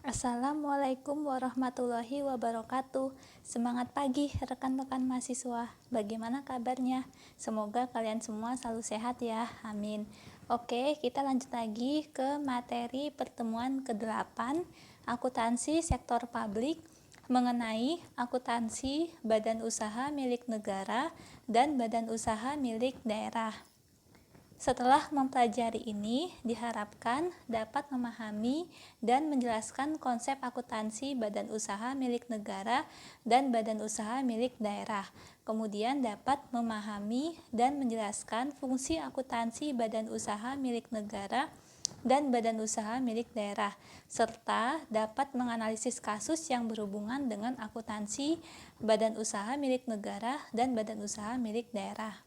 Assalamualaikum warahmatullahi wabarakatuh. Semangat pagi rekan-rekan mahasiswa. Bagaimana kabarnya? Semoga kalian semua selalu sehat ya. Amin. Oke, kita lanjut lagi ke materi pertemuan ke-8 akuntansi sektor publik mengenai akuntansi badan usaha milik negara dan badan usaha milik daerah. Setelah mempelajari ini, diharapkan dapat memahami dan menjelaskan konsep akuntansi badan usaha milik negara dan badan usaha milik daerah. Kemudian dapat memahami dan menjelaskan fungsi akuntansi badan usaha milik negara dan badan usaha milik daerah, serta dapat menganalisis kasus yang berhubungan dengan akuntansi badan usaha milik negara dan badan usaha milik daerah.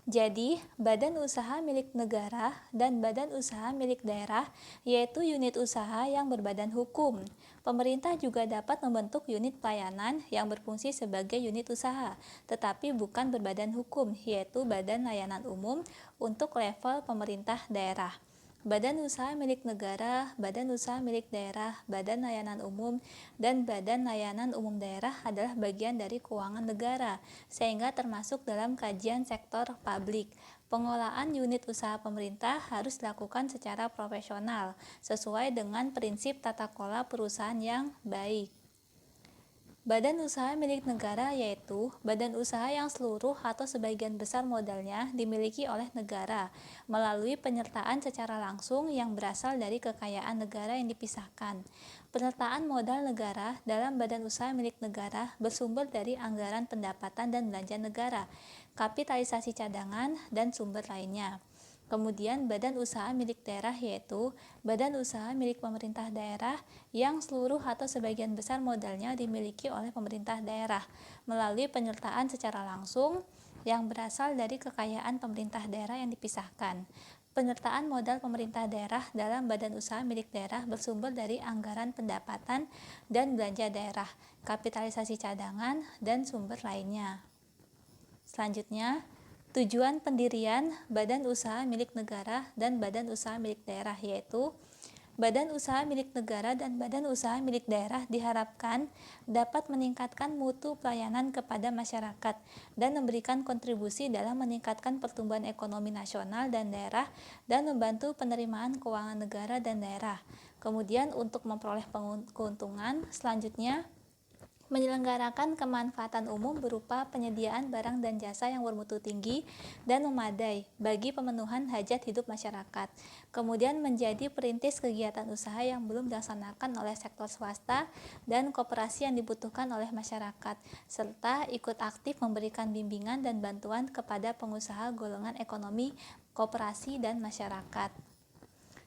Jadi, badan usaha milik negara dan badan usaha milik daerah yaitu unit usaha yang berbadan hukum. Pemerintah juga dapat membentuk unit pelayanan yang berfungsi sebagai unit usaha, tetapi bukan berbadan hukum, yaitu badan layanan umum untuk level pemerintah daerah. Badan usaha milik negara, badan usaha milik daerah, badan layanan umum, dan badan layanan umum daerah adalah bagian dari keuangan negara, sehingga termasuk dalam kajian sektor publik. Pengelolaan unit usaha pemerintah harus dilakukan secara profesional, sesuai dengan prinsip tata kelola perusahaan yang baik. Badan usaha milik negara yaitu badan usaha yang seluruh atau sebagian besar modalnya dimiliki oleh negara melalui penyertaan secara langsung yang berasal dari kekayaan negara yang dipisahkan. Penyertaan modal negara dalam badan usaha milik negara bersumber dari anggaran pendapatan dan belanja negara, kapitalisasi cadangan, dan sumber lainnya. Kemudian badan usaha milik daerah yaitu badan usaha milik pemerintah daerah yang seluruh atau sebagian besar modalnya dimiliki oleh pemerintah daerah melalui penyertaan secara langsung yang berasal dari kekayaan pemerintah daerah yang dipisahkan. Penyertaan modal pemerintah daerah dalam badan usaha milik daerah bersumber dari anggaran pendapatan dan belanja daerah, kapitalisasi cadangan, dan sumber lainnya. Selanjutnya, tujuan pendirian badan usaha milik negara dan badan usaha milik daerah yaitu badan usaha milik negara dan badan usaha milik daerah diharapkan dapat meningkatkan mutu pelayanan kepada masyarakat dan memberikan kontribusi dalam meningkatkan pertumbuhan ekonomi nasional dan daerah dan membantu penerimaan keuangan negara dan daerah. Kemudian untuk memperoleh keuntungan, selanjutnya menyelenggarakan kemanfaatan umum berupa penyediaan barang dan jasa yang bermutu tinggi dan memadai bagi pemenuhan hajat hidup masyarakat. Kemudian menjadi perintis kegiatan usaha yang belum dilaksanakan oleh sektor swasta dan koperasi yang dibutuhkan oleh masyarakat, serta ikut aktif memberikan bimbingan dan bantuan kepada pengusaha golongan ekonomi, koperasi, dan masyarakat.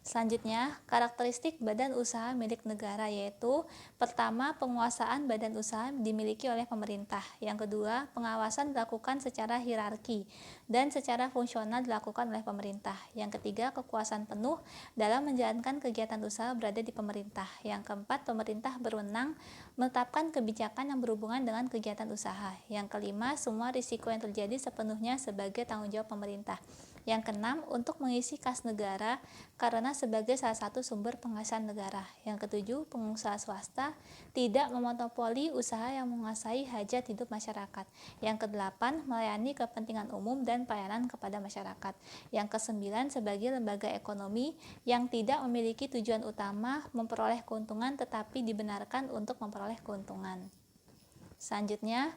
Selanjutnya, karakteristik badan usaha milik negara yaitu pertama, penguasaan badan usaha dimiliki oleh pemerintah. Yang kedua, pengawasan dilakukan secara hierarki dan secara fungsional dilakukan oleh pemerintah. Yang ketiga, kekuasaan penuh dalam menjalankan kegiatan usaha berada di pemerintah. Yang keempat, pemerintah berwenang menetapkan kebijakan yang berhubungan dengan kegiatan usaha. Yang kelima, semua risiko yang terjadi sepenuhnya sebagai tanggung jawab pemerintah. Yang keenam, untuk mengisi kas negara karena sebagai salah satu sumber penghasilan negara. Yang ketujuh, pengusaha swasta tidak memonopoli usaha yang menguasai hajat hidup masyarakat. Yang kedelapan, melayani kepentingan umum dan pelayanan kepada masyarakat. Yang kesembilan, sebagai lembaga ekonomi yang tidak memiliki tujuan utama memperoleh keuntungan tetapi dibenarkan untuk memperoleh keuntungan. Selanjutnya,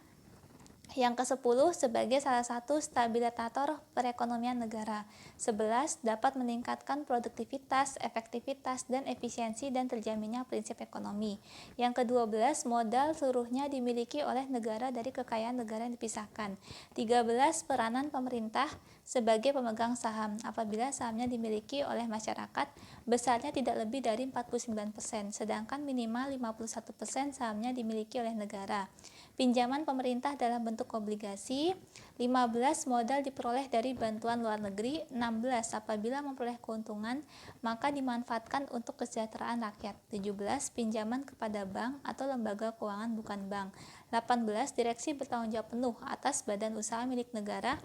yang ke-10 sebagai salah satu stabilisator perekonomian negara. 11 dapat meningkatkan produktivitas, efektivitas, dan efisiensi dan terjaminnya prinsip ekonomi. Yang ke-12 modal seluruhnya dimiliki oleh negara dari kekayaan negara yang dipisahkan. 13 peranan pemerintah sebagai pemegang saham apabila sahamnya dimiliki oleh masyarakat besarnya tidak lebih dari 49%, sedangkan minimal 51% sahamnya dimiliki oleh negara. Pinjaman pemerintah dalam bentuk obligasi. 15 modal diperoleh dari bantuan luar negeri. 16 apabila memperoleh keuntungan maka dimanfaatkan untuk kesejahteraan rakyat. 17 pinjaman kepada bank atau lembaga keuangan bukan bank. 18 direksi bertanggung jawab penuh atas badan usaha milik negara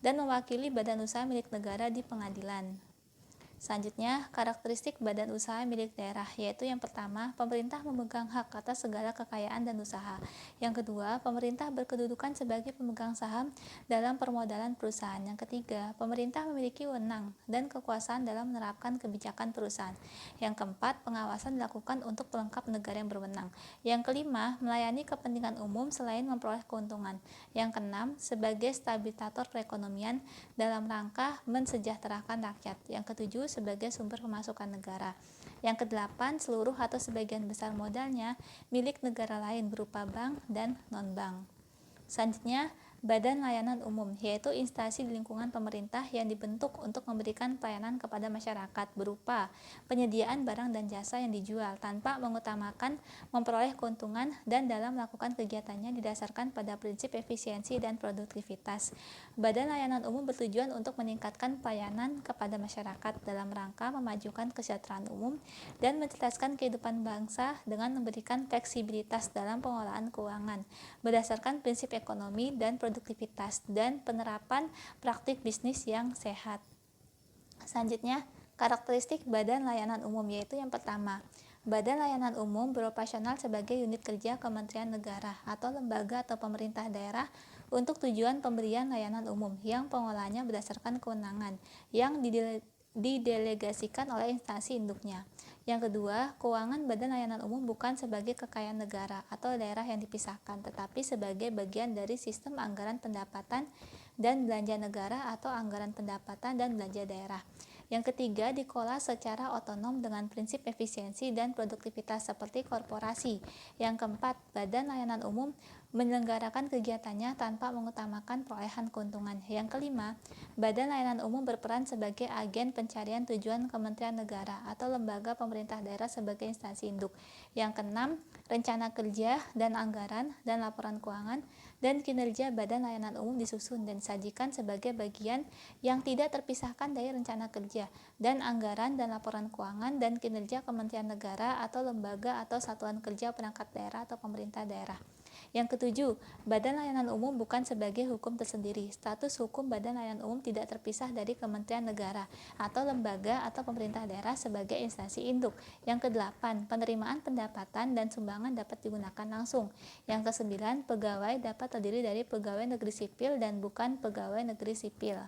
dan mewakili badan usaha milik negara di pengadilan. Selanjutnya, karakteristik badan usaha milik daerah, yaitu yang pertama, pemerintah memegang hak atas segala kekayaan dan usaha. Yang kedua, pemerintah berkedudukan sebagai pemegang saham dalam permodalan perusahaan. Yang ketiga, pemerintah memiliki wewenang dan kekuasaan dalam menerapkan kebijakan perusahaan. Yang keempat, pengawasan dilakukan untuk pelengkap negara yang berwenang. Yang kelima, melayani kepentingan umum selain memperoleh keuntungan. Yang keenam, sebagai stabilisator perekonomian dalam rangka mensejahterakan rakyat. Yang ketujuh, sebagai sumber pemasukan negara. Yang kedelapan, seluruh atau sebagian besar modalnya milik negara lain berupa bank dan non-bank. Selanjutnya, Badan Layanan Umum, yaitu instansi di lingkungan pemerintah yang dibentuk untuk memberikan pelayanan kepada masyarakat berupa penyediaan barang dan jasa yang dijual tanpa mengutamakan memperoleh keuntungan dan dalam melakukan kegiatannya didasarkan pada prinsip efisiensi dan produktivitas. Badan Layanan Umum bertujuan untuk meningkatkan pelayanan kepada masyarakat dalam rangka memajukan kesejahteraan umum dan mencerdaskan kehidupan bangsa dengan memberikan fleksibilitas dalam pengelolaan keuangan berdasarkan prinsip ekonomi dan produktivitas dan penerapan praktik bisnis yang sehat. Selanjutnya, karakteristik Badan Layanan Umum, yaitu yang pertama, Badan Layanan Umum beroperasional sebagai unit kerja Kementerian Negara atau lembaga atau pemerintah daerah untuk tujuan pemberian layanan umum yang pengelolaannya berdasarkan kewenangan yang didelegasikan oleh instansi induknya. Yang kedua, keuangan Badan Layanan Umum bukan sebagai kekayaan negara atau daerah yang dipisahkan, tetapi sebagai bagian dari sistem anggaran pendapatan dan belanja negara atau anggaran pendapatan dan belanja daerah. Yang ketiga, dikelola secara otonom dengan prinsip efisiensi dan produktivitas seperti korporasi. Yang keempat, Badan Layanan Umum menyelenggarakan kegiatannya tanpa mengutamakan perolehan keuntungan. Yang kelima, Badan Layanan Umum berperan sebagai agen pencarian tujuan Kementerian Negara atau lembaga pemerintah daerah sebagai instansi induk. Yang keenam, rencana kerja dan anggaran dan laporan keuangan dan kinerja Badan Layanan Umum disusun dan disajikan sebagai bagian yang tidak terpisahkan dari rencana kerja dan anggaran dan laporan keuangan dan kinerja Kementerian Negara atau lembaga atau satuan kerja perangkat daerah atau pemerintah daerah. Yang ketujuh, Badan Layanan Umum bukan sebagai hukum tersendiri. Status hukum Badan Layanan Umum tidak terpisah dari Kementerian Negara atau lembaga atau pemerintah daerah sebagai instansi induk. Yang kedelapan, penerimaan pendapatan dan sumbangan dapat digunakan langsung. Yang kesembilan, pegawai dapat terdiri dari pegawai negeri sipil dan bukan pegawai negeri sipil.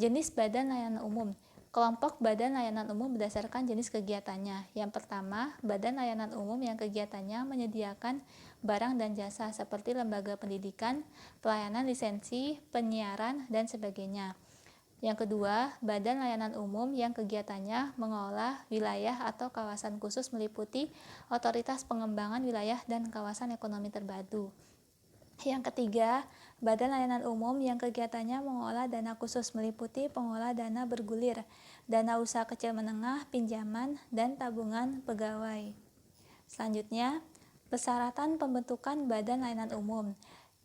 Jenis Badan Layanan Umum. Kelompok Badan Layanan Umum berdasarkan jenis kegiatannya. Yang pertama, Badan Layanan Umum yang kegiatannya menyediakan barang dan jasa seperti lembaga pendidikan, pelayanan lisensi, penyiaran, dan sebagainya. Yang kedua, Badan Layanan Umum yang kegiatannya mengelola wilayah atau kawasan khusus meliputi otoritas pengembangan wilayah dan kawasan ekonomi terpadu. Yang ketiga, Badan Layanan Umum yang kegiatannya mengelola dana khusus meliputi pengelola dana bergulir, dana usaha kecil menengah, pinjaman, dan tabungan pegawai. Selanjutnya, persyaratan pembentukan Badan Layanan Umum,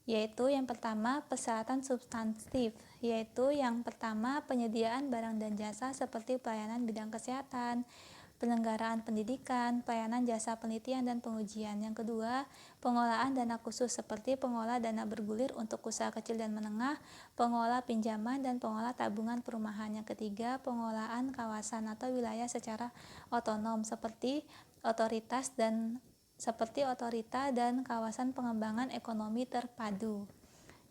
yaitu yang pertama persyaratan substantif, yaitu yang pertama penyediaan barang dan jasa seperti pelayanan bidang kesehatan, penyelenggaraan pendidikan, pelayanan jasa penelitian dan pengujian. Yang kedua, pengelolaan dana khusus seperti pengelola dana bergulir untuk usaha kecil dan menengah, pengelola pinjaman, dan pengelola tabungan perumahan. Yang ketiga, pengelolaan kawasan atau wilayah secara otonom seperti otorita dan kawasan pengembangan ekonomi terpadu.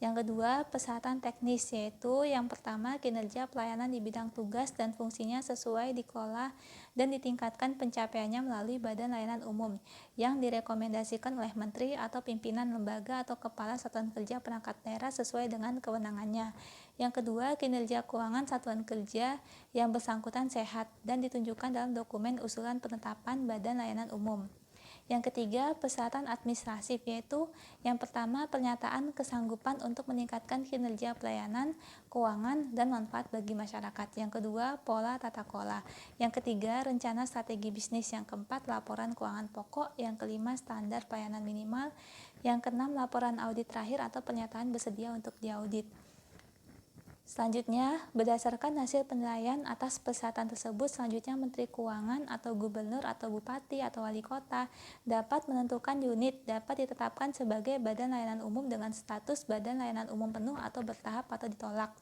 Yang kedua, persyaratan teknis, yaitu yang pertama kinerja pelayanan di bidang tugas dan fungsinya sesuai dikelola dan ditingkatkan pencapaiannya melalui Badan Layanan Umum yang direkomendasikan oleh Menteri atau pimpinan lembaga atau kepala satuan kerja perangkat daerah sesuai dengan kewenangannya. Yang kedua, kinerja keuangan satuan kerja yang bersangkutan sehat dan ditunjukkan dalam dokumen usulan penetapan Badan Layanan Umum. Yang ketiga, persyaratan administratif, yaitu yang pertama pernyataan kesanggupan untuk meningkatkan kinerja pelayanan, keuangan, dan manfaat bagi masyarakat. Yang kedua, pola tata kelola. Yang ketiga, rencana strategi bisnis. Yang keempat, laporan keuangan pokok. Yang kelima, standar pelayanan minimal. Yang keenam, laporan audit terakhir atau pernyataan bersedia untuk diaudit. Selanjutnya, berdasarkan hasil penilaian atas persyaratan tersebut, selanjutnya Menteri Keuangan atau Gubernur atau Bupati atau Wali Kota dapat menentukan unit dapat ditetapkan sebagai Badan Layanan Umum dengan status Badan Layanan Umum penuh atau bertahap atau ditolak.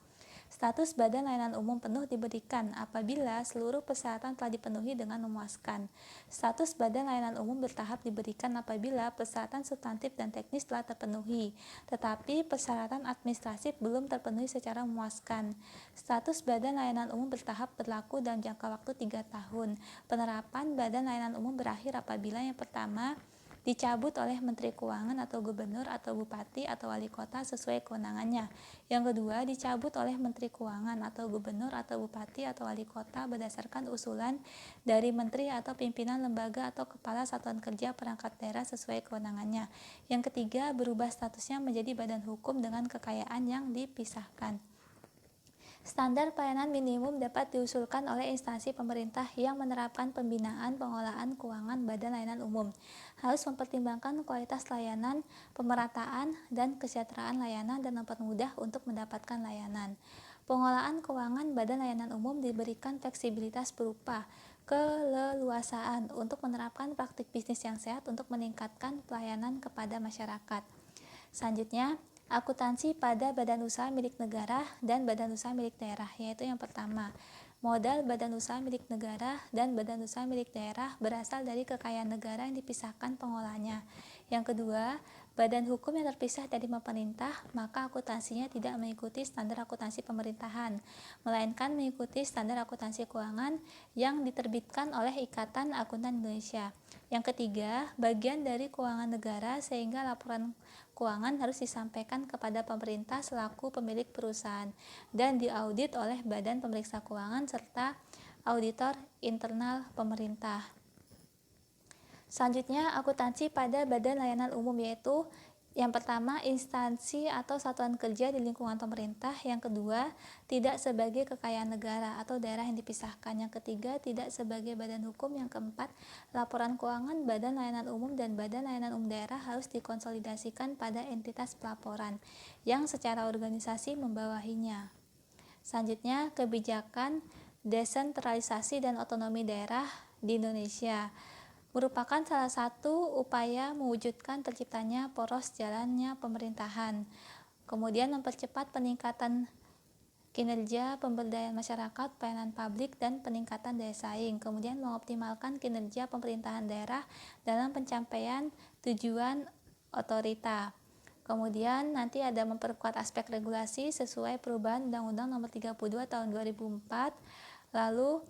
Status badan layanan umum penuh diberikan apabila seluruh persyaratan telah dipenuhi dengan memuaskan. Status badan layanan umum bertahap diberikan apabila persyaratan substantif dan teknis telah terpenuhi, tetapi persyaratan administratif belum terpenuhi secara memuaskan. Status badan layanan umum bertahap berlaku dalam jangka waktu 3 tahun. Penerapan badan layanan umum berakhir apabila yang pertama, dicabut oleh Menteri Keuangan atau Gubernur atau Bupati atau Wali Kota sesuai kewenangannya. Yang kedua, dicabut oleh Menteri Keuangan atau Gubernur atau Bupati atau Wali Kota berdasarkan usulan dari Menteri atau pimpinan lembaga atau Kepala Satuan Kerja Perangkat Daerah sesuai kewenangannya. Yang ketiga, berubah statusnya menjadi badan hukum dengan kekayaan yang dipisahkan. Standar pelayanan minimum dapat diusulkan oleh instansi pemerintah yang menerapkan pembinaan pengelolaan keuangan badan layanan umum. Harus mempertimbangkan kualitas layanan, pemerataan, dan kesejahteraan layanan dan mempermudah untuk mendapatkan layanan. Pengelolaan keuangan badan layanan umum diberikan fleksibilitas berupa keleluasaan untuk menerapkan praktik bisnis yang sehat untuk meningkatkan pelayanan kepada masyarakat. Selanjutnya, akuntansi pada badan usaha milik negara dan badan usaha milik daerah, yaitu yang pertama, modal badan usaha milik negara dan badan usaha milik daerah berasal dari kekayaan negara yang dipisahkan pengolahnya. Yang kedua, badan hukum yang terpisah dari pemerintah, maka akuntansinya tidak mengikuti standar akuntansi pemerintahan, melainkan mengikuti standar akuntansi keuangan yang diterbitkan oleh Ikatan Akuntan Indonesia. Yang ketiga, bagian dari keuangan negara sehingga laporan keuangan harus disampaikan kepada pemerintah selaku pemilik perusahaan dan diaudit oleh Badan Pemeriksa Keuangan serta auditor internal pemerintah. Selanjutnya, akuntansi pada badan layanan umum, yaitu yang pertama, instansi atau satuan kerja di lingkungan pemerintah. Yang kedua, tidak sebagai kekayaan negara atau daerah yang dipisahkan. Yang ketiga, tidak sebagai badan hukum. Yang keempat, laporan keuangan badan layanan umum dan badan layanan umum daerah harus dikonsolidasikan pada entitas pelaporan yang secara organisasi membawahinya. Selanjutnya, kebijakan desentralisasi dan otonomi daerah di Indonesia merupakan salah satu upaya mewujudkan terciptanya poros jalannya pemerintahan, kemudian mempercepat peningkatan kinerja pemberdayaan masyarakat, pelayanan publik, dan peningkatan daya saing, kemudian mengoptimalkan kinerja pemerintahan daerah dalam pencapaian tujuan otorita. Kemudian nanti ada memperkuat aspek regulasi sesuai perubahan Undang-Undang Nomor 32 Tahun 2004. Lalu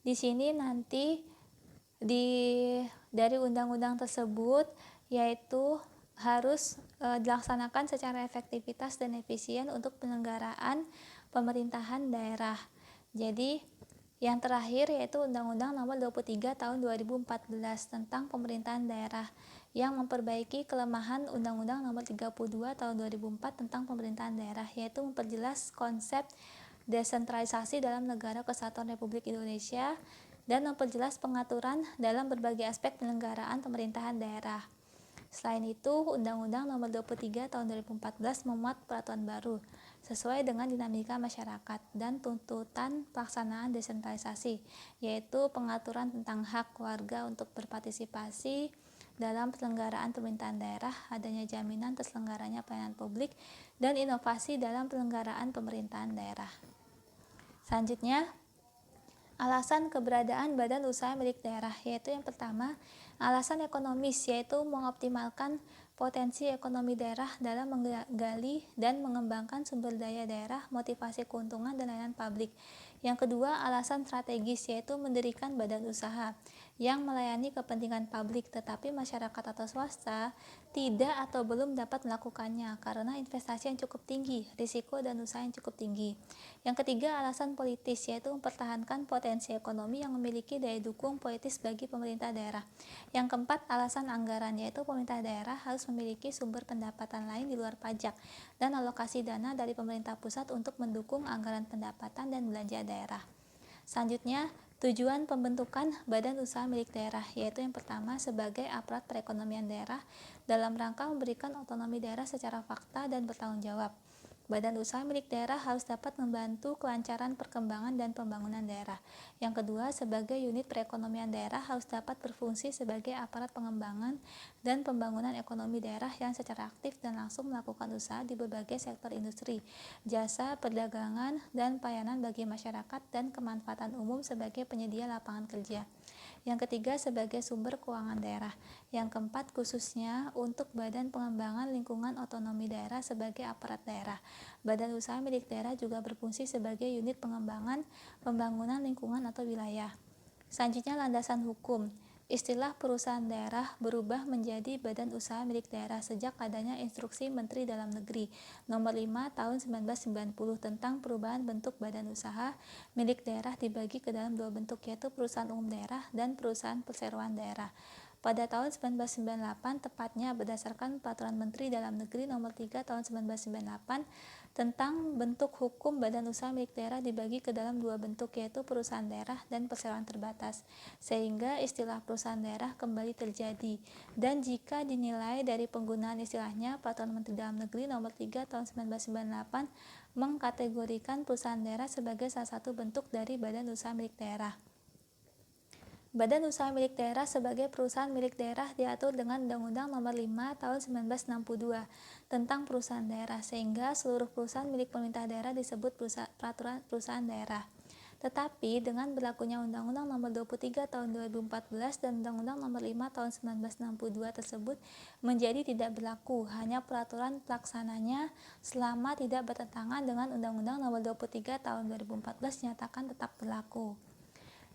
di sini nanti dari undang-undang tersebut yaitu harus dilaksanakan secara efektivitas dan efisien untuk penyelenggaraan pemerintahan daerah. Jadi yang terakhir yaitu Undang-Undang Nomor 23 Tahun 2014 tentang pemerintahan daerah yang memperbaiki kelemahan Undang-Undang Nomor 32 Tahun 2004 tentang pemerintahan daerah, yaitu memperjelas konsep desentralisasi dalam Negara Kesatuan Republik Indonesia dan memperjelas pengaturan dalam berbagai aspek penyelenggaraan pemerintahan daerah. Selain itu, Undang-Undang Nomor 23 Tahun 2014 memuat peraturan baru sesuai dengan dinamika masyarakat dan tuntutan pelaksanaan desentralisasi, yaitu pengaturan tentang hak warga untuk berpartisipasi dalam penyelenggaraan pemerintahan daerah, adanya jaminan terselenggaranya pelayanan publik, dan inovasi dalam penyelenggaraan pemerintahan daerah. Selanjutnya, alasan keberadaan badan usaha milik daerah, yaitu yang pertama, alasan ekonomis, yaitu mengoptimalkan potensi ekonomi daerah dalam menggali dan mengembangkan sumber daya daerah, motivasi keuntungan, dan layanan publik. Yang kedua, alasan strategis, yaitu mendirikan badan usaha yang melayani kepentingan publik, tetapi masyarakat atau swasta tidak atau belum dapat melakukannya karena investasi yang cukup tinggi, risiko dan usaha yang cukup tinggi. Yang ketiga, alasan politis, yaitu mempertahankan potensi ekonomi yang memiliki daya dukung politis bagi pemerintah daerah. Yang keempat, alasan anggaran, yaitu pemerintah daerah harus memiliki sumber pendapatan lain di luar pajak dan alokasi dana dari pemerintah pusat untuk mendukung anggaran pendapatan dan belanja daerah. Selanjutnya, tujuan pembentukan badan usaha milik daerah, yaitu yang pertama sebagai aparat perekonomian daerah dalam rangka memberikan otonomi daerah secara fakta dan bertanggung jawab. Badan usaha milik daerah harus dapat membantu kelancaran perkembangan dan pembangunan daerah. Yang kedua, sebagai unit perekonomian daerah harus dapat berfungsi sebagai aparat pengembangan dan pembangunan ekonomi daerah yang secara aktif dan langsung melakukan usaha di berbagai sektor industri, jasa, perdagangan, dan pelayanan bagi masyarakat dan kemanfaatan umum sebagai penyedia lapangan kerja. Yang ketiga, sebagai sumber keuangan daerah. Yang keempat, khususnya untuk Badan Pengembangan Lingkungan Otonomi Daerah sebagai aparat daerah. Badan usaha milik daerah juga berfungsi sebagai unit pengembangan pembangunan lingkungan atau wilayah. Selanjutnya, landasan hukum. Istilah perusahaan daerah berubah menjadi badan usaha milik daerah sejak adanya Instruksi Menteri Dalam Negeri Nomor 5 Tahun 1990 tentang perubahan bentuk badan usaha milik daerah dibagi ke dalam dua bentuk, yaitu perusahaan umum daerah dan perusahaan perseroan daerah. Pada tahun 1998, tepatnya berdasarkan Peraturan Menteri Dalam Negeri Nomor 3 Tahun 1998 tentang bentuk hukum badan usaha milik daerah dibagi ke dalam dua bentuk, yaitu perusahaan daerah dan perseroan terbatas, sehingga istilah perusahaan daerah kembali terjadi. Dan jika dinilai dari penggunaan istilahnya, Peraturan Menteri Dalam Negeri Nomor 3 Tahun 1998 mengkategorikan perusahaan daerah sebagai salah satu bentuk dari badan usaha milik daerah. Badan usaha milik daerah sebagai perusahaan milik daerah diatur dengan Undang-Undang Nomor 5 Tahun 1962 tentang perusahaan daerah, sehingga seluruh perusahaan milik pemerintah daerah disebut peraturan perusahaan daerah. Tetapi dengan berlakunya Undang-Undang Nomor 23 Tahun 2014 dan Undang-Undang Nomor 5 Tahun 1962 tersebut menjadi tidak berlaku, hanya peraturan pelaksananya selama tidak bertentangan dengan Undang-Undang Nomor 23 Tahun 2014 nyatakan tetap berlaku.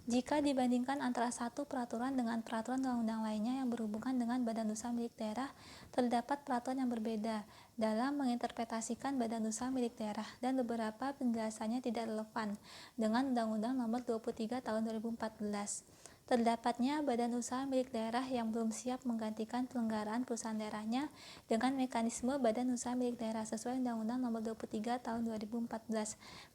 Jika dibandingkan antara satu peraturan dengan peraturan undang-undang lainnya yang berhubungan dengan badan usaha milik daerah, terdapat peraturan yang berbeda dalam menginterpretasikan badan usaha milik daerah dan beberapa penjelasannya tidak relevan dengan Undang-Undang Nomor 23 Tahun 2014. Terdapatnya badan usaha milik daerah yang belum siap menggantikan penyelenggaraan perusahaan daerahnya dengan mekanisme badan usaha milik daerah sesuai Undang-Undang Nomor 23 Tahun 2014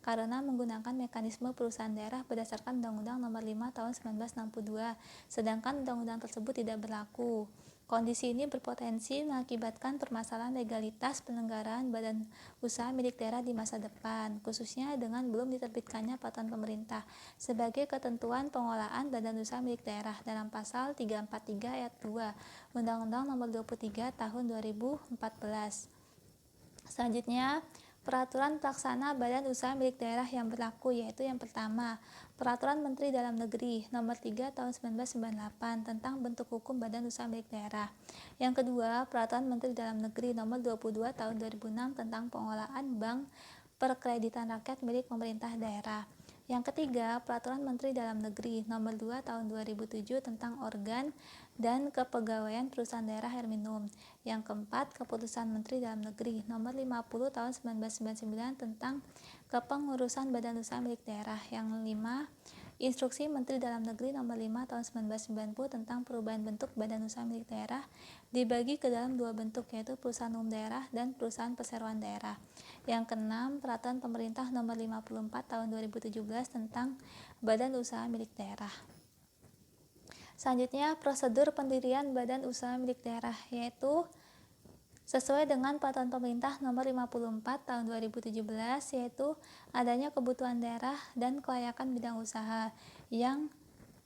karena menggunakan mekanisme perusahaan daerah berdasarkan Undang-Undang Nomor 5 Tahun 1962, sedangkan undang-undang tersebut tidak berlaku. Kondisi ini berpotensi mengakibatkan permasalahan legalitas penyelenggaraan badan usaha milik daerah di masa depan, khususnya dengan belum diterbitkannya peraturan pemerintah sebagai ketentuan pengelolaan badan usaha milik daerah dalam pasal 343 ayat 2 Undang-Undang Nomor 23 Tahun 2014. Selanjutnya, peraturan pelaksana badan usaha milik daerah yang berlaku, yaitu yang pertama, Peraturan Menteri Dalam Negeri Nomor 3 Tahun 1998 tentang bentuk hukum badan usaha milik daerah. Yang kedua, Peraturan Menteri Dalam Negeri Nomor 22 Tahun 2006 tentang pengelolaan bank perkreditan rakyat milik pemerintah daerah. Yang ketiga, Peraturan Menteri Dalam Negeri Nomor 2 Tahun 2007 tentang organ dan kepegawaian perusahaan daerah air minum. Yang keempat, Keputusan Menteri Dalam Negeri Nomor 50 Tahun 1999 tentang kepengurusan badan usaha milik daerah. Yang kelima, Instruksi Menteri Dalam Negeri Nomor 5 Tahun 1990 tentang perubahan bentuk badan usaha milik daerah dibagi ke dalam dua bentuk, yaitu perusahaan umum daerah dan perusahaan perseroan daerah. Yang keenam, Peraturan Pemerintah Nomor 54 Tahun 2017 tentang badan usaha milik daerah. Selanjutnya, prosedur pendirian badan usaha milik daerah, yaitu sesuai dengan Peraturan Pemerintah Nomor 54 Tahun 2017, yaitu adanya kebutuhan daerah dan kelayakan bidang usaha yang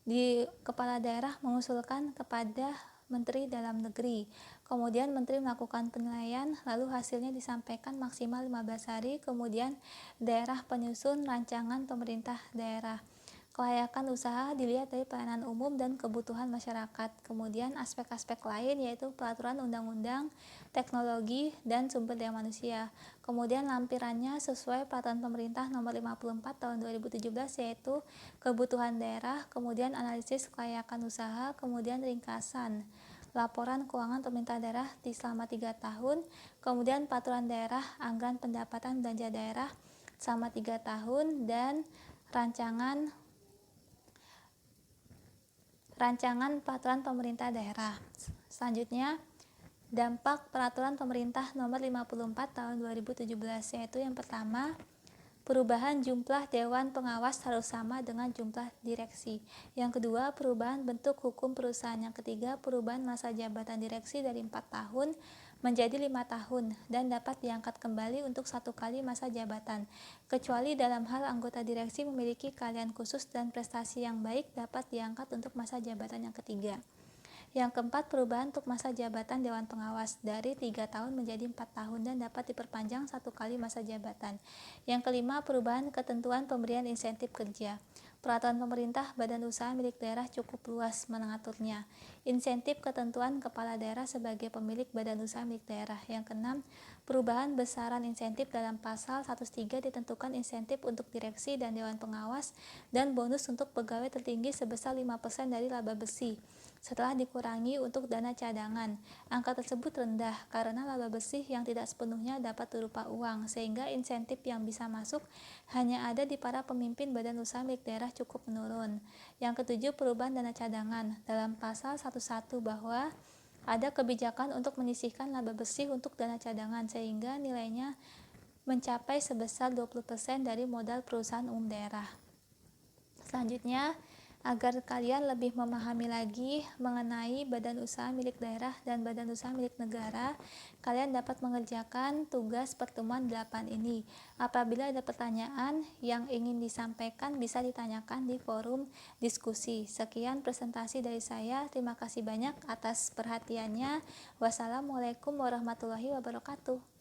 di kepala daerah mengusulkan kepada Menteri Dalam Negeri. Kemudian Menteri melakukan penilaian, lalu hasilnya disampaikan maksimal 15 hari, kemudian daerah penyusun rancangan pemerintah daerah. Kelayakan usaha dilihat dari pelayanan umum dan kebutuhan masyarakat. Kemudian aspek-aspek lain yaitu peraturan undang-undang, teknologi, dan sumber daya manusia. Kemudian lampirannya sesuai Peraturan Pemerintah Nomor 54 Tahun 2017, yaitu kebutuhan daerah, kemudian analisis kelayakan usaha, kemudian ringkasan laporan keuangan pemerintah daerah di selama 3 tahun, kemudian peraturan daerah, anggaran pendapatan belanja daerah selama 3 tahun, dan rancangan peraturan pemerintah daerah. Selanjutnya, dampak peraturan pemerintah Nomor 54 Tahun 2017, yaitu yang pertama, perubahan jumlah dewan pengawas harus sama dengan jumlah direksi. Yang kedua, perubahan bentuk hukum perusahaan. Yang ketiga, perubahan masa jabatan direksi dari 4 tahun menjadi 5 tahun dan dapat diangkat kembali untuk 1 kali masa jabatan, kecuali dalam hal anggota direksi memiliki keahlian khusus dan prestasi yang baik dapat diangkat untuk masa jabatan yang ketiga. Yang keempat, perubahan untuk masa jabatan Dewan Pengawas dari 3 tahun menjadi 4 tahun dan dapat diperpanjang 1 kali masa jabatan. Yang kelima, perubahan ketentuan pemberian insentif kerja. Peraturan pemerintah badan usaha milik daerah cukup luas mengaturnya. Insentif ketentuan kepala daerah sebagai pemilik badan usaha milik daerah. Yang keenam, perubahan besaran insentif dalam pasal 103 ditentukan insentif untuk direksi dan dewan pengawas dan bonus untuk pegawai tertinggi sebesar 5% dari laba bersih setelah dikurangi untuk dana cadangan. Angka tersebut rendah karena laba bersih yang tidak sepenuhnya dapat berupa uang, sehingga insentif yang bisa masuk hanya ada di para pemimpin badan usaha milik daerah cukup menurun. Yang ketujuh, perubahan dana cadangan. Dalam pasal 11 bahwa ada kebijakan untuk menyisihkan laba bersih untuk dana cadangan sehingga nilainya mencapai sebesar 20% dari modal perusahaan umum daerah. Selanjutnya, agar kalian lebih memahami lagi mengenai badan usaha milik daerah dan badan usaha milik negara, kalian dapat mengerjakan tugas pertemuan 8 ini. Apabila ada pertanyaan yang ingin disampaikan, bisa ditanyakan di forum diskusi. Sekian presentasi dari saya. Terima kasih banyak atas perhatiannya. Wassalamualaikum warahmatullahi wabarakatuh.